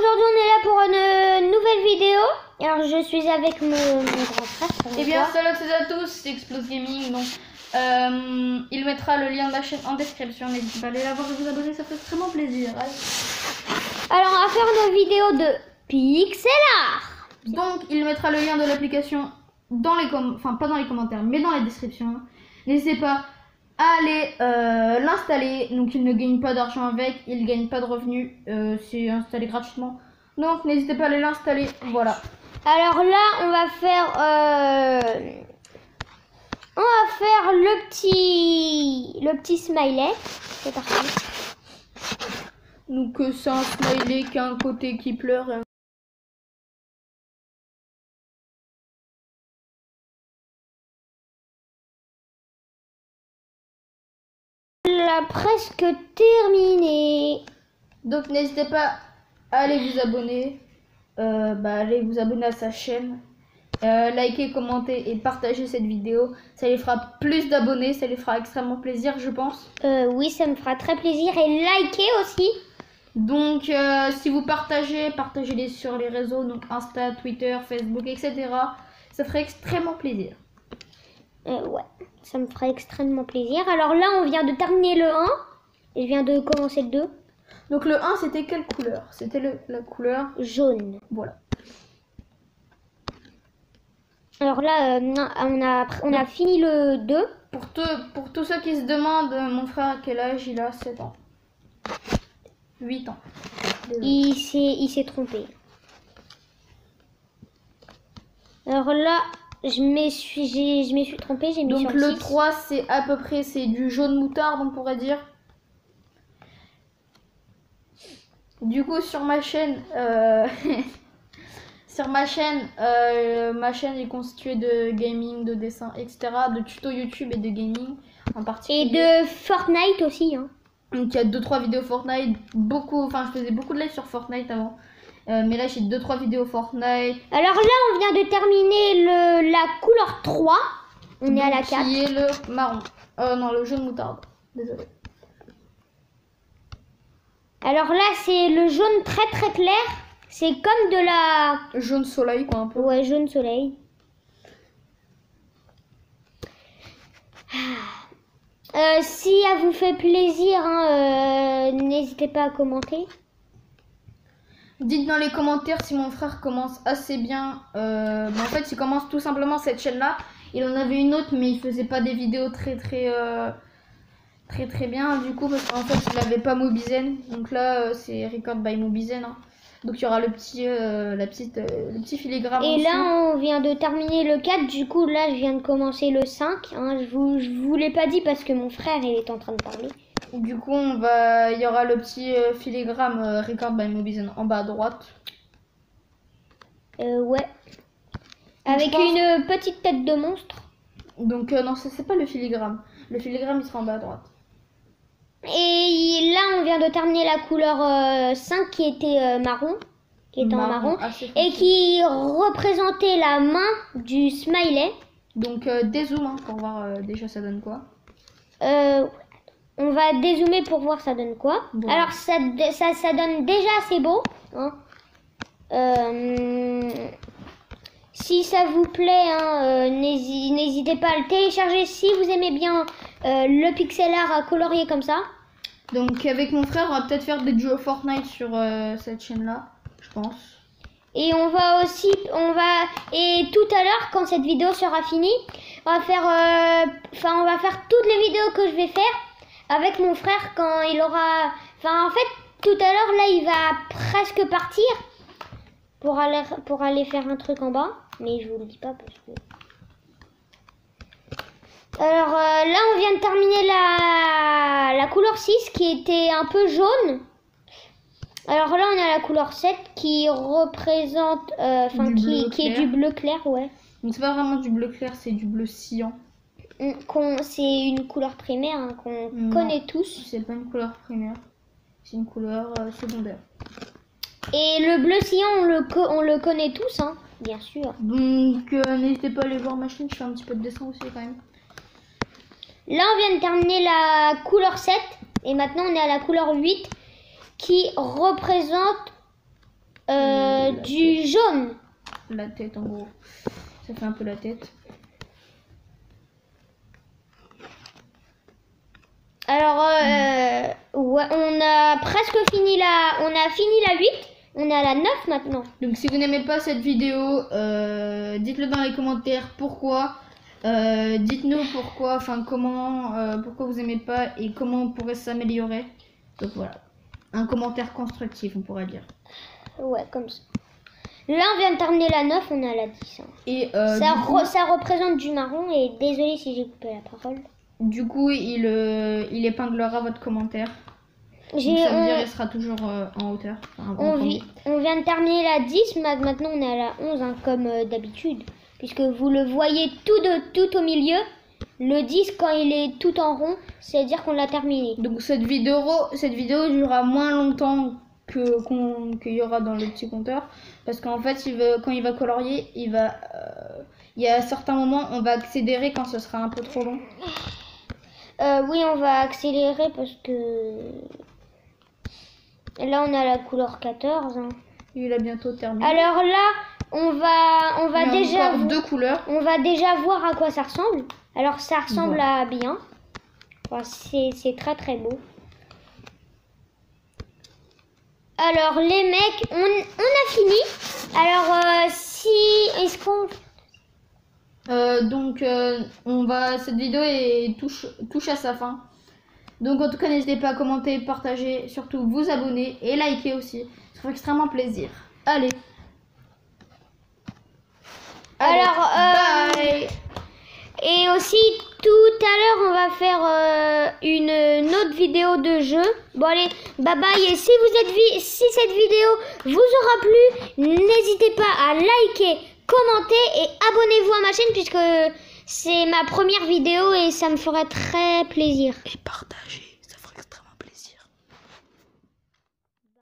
aujourd'hui on est là pour une nouvelle vidéo. Alors je suis avec mon grand frère. Eh bien, salut à tous, c'est Explose Gaming. Donc, il mettra le lien de la chaîne en description. N'hésitez pas à aller la voir et vous abonner, ça fait extrêmement plaisir. Allez. Alors on va faire une vidéo de pixel art. Donc, il mettra le lien de l'application dans les enfin pas dans les commentaires, mais dans la description. N'hésitez pas à aller l'installer. Donc, il ne gagne pas d'argent avec, il ne gagne pas de revenus. C'est installé gratuitement. Donc, n'hésitez pas à aller l'installer. Voilà. Alors là, on va faire le petit smiley. C'est parti. Donc c'est un smiley qui a un côté qui pleure. Là, presque terminé. Donc n'hésitez pas à aller vous abonner. Allez vous abonner à sa chaîne. Likez, commentez et partagez cette vidéo. Ça lui fera plus d'abonnés. Ça lui fera extrêmement plaisir, je pense. Oui, ça me fera très plaisir. Et likez aussi. Donc si vous partagez-les sur les réseaux. Donc Insta, Twitter, Facebook, etc. Ça ferait extrêmement plaisir. Ouais, ça me ferait extrêmement plaisir. Alors là, on vient de terminer le 1. Et je viens de commencer le 2. Donc le 1, c'était quelle couleur? C'était la couleur jaune. Voilà. Alors là, on a fini le 2. Pour tous ceux qui se demandent, mon frère à quel âge il a? 7 ans. 8 ans. Il s'est trompé. Alors là, je me suis trompée, j'ai mis donc sur le 6. 3, c'est à peu près, c'est du jaune moutarde, on pourrait dire. Du coup, sur ma chaîne, ma chaîne est constituée de gaming, de dessin, etc., de tutos YouTube et de gaming en particulier. Et de Fortnite aussi, hein. Donc il y a 2-3 vidéos Fortnite, je faisais beaucoup de live sur Fortnite avant. Mais là j'ai 2-3 vidéos Fortnite. Alors là on vient de terminer la couleur 3. On est à la 4. Qui est le marron. Non, le jaune moutarde. Désolé. Alors là c'est le jaune très très clair. C'est comme de la... jaune soleil quoi un peu. Ouais, jaune soleil. Si ça vous fait plaisir, hein, n'hésitez pas à commenter. Dites dans les commentaires si mon frère commence assez bien. En fait, il commence tout simplement cette chaîne-là. Il en avait une autre, mais il faisait pas des vidéos très bien. Du coup, parce qu'en fait, il avait pas Mobizen. Donc là, c'est Record by Mobizen. Hein. Donc il y aura le petit filigrane. Et là, on vient de terminer le 4. Du coup, là, je viens de commencer le 5. Hein. Je vous l'ai pas dit parce que mon frère, il est en train de parler. Du coup, il y aura le petit filigrane Record by Mobizen en bas à droite. Ouais. Avec une petite tête de monstre. Donc non, c'est pas le filigrane. Le filigrane, il sera en bas à droite. Et là, on vient de terminer la couleur 5 qui était marron. Qui était en marron. Et qui représentait la main du smiley. Donc dézoom hein, pour voir déjà ça donne quoi. On va dézoomer pour voir ça donne quoi. Bon. Alors ça donne déjà assez beau. Hein. Si ça vous plaît, hein, n'hésitez pas à le télécharger si vous aimez bien le pixel art à colorier comme ça. Donc avec mon frère, on va peut-être faire des duos Fortnite sur cette chaîne-là, je pense. Et on va et tout à l'heure, quand cette vidéo sera finie, on va faire toutes les vidéos que je vais faire avec mon frère quand il aura... en fait, tout à l'heure, là, il va presque partir pour aller faire un truc en bas. Mais je vous le dis pas parce que... Alors là, on vient de terminer la couleur 6 qui était un peu jaune. Alors là, on a la couleur 7 qui représente... qui est du bleu clair, ouais. Donc c'est pas vraiment du bleu clair, c'est du bleu cyan. C'est une couleur primaire hein, qu'on connaît tous. C'est pas une couleur primaire, c'est une couleur secondaire. Et le bleu cyan, on le connaît tous, hein, bien sûr. Donc n'hésitez pas à aller voir ma chaîne, je fais un petit peu de dessin aussi quand même. Là, on vient de terminer la couleur 7 et maintenant on est à la couleur 8 qui représente du jaune. La tête en gros. Ça fait un peu la tête. Alors, ouais, on a presque fini on a fini la 8. On est à la 9 maintenant. Donc si vous n'aimez pas cette vidéo, dites-le dans les commentaires pourquoi. Dites-nous pourquoi, enfin comment, pourquoi vous aimez pas et comment on pourrait s'améliorer. Donc voilà, un commentaire constructif on pourrait dire. Ouais, comme ça. Là on vient de terminer la 9, on est à la 10. Hein. Et ça représente du marron et désolé si j'ai coupé la parole. Du coup il épinglera votre commentaire. Donc, ça veut dire il sera toujours en hauteur. Enfin, on vient de terminer la 10, maintenant on est à la 11 hein, comme d'habitude. Puisque vous le voyez tout au milieu. Le 10 quand il est tout en rond, c'est-à-dire qu'on l'a terminé. Donc cette vidéo durera moins longtemps qu'il y aura dans le petit compteur. Parce qu'en fait quand il va colorier, il y a certains moments on va accélérer quand ce sera un peu trop long. Oui, on va accélérer parce que là on a la couleur 14. Hein. Il a bientôt terminé. Alors là, on va déjà deux couleurs. On va déjà voir à quoi ça ressemble. Alors ça ressemble à bien. Enfin, c'est très très beau. Alors les mecs, on a fini. Alors est-ce qu'on cette vidéo touche à sa fin. Donc en tout cas n'hésitez pas à commenter, partager, surtout vous abonner et liker aussi. Ça ferait extrêmement plaisir. Allez. Alors bye. Et aussi tout à l'heure on va faire une autre vidéo de jeu. Bon allez, bye bye. Et si cette vidéo vous aura plu, n'hésitez pas à liker, commenter et abonnez-vous à ma chaîne puisque c'est ma première vidéo et ça me ferait très plaisir. Et partagez.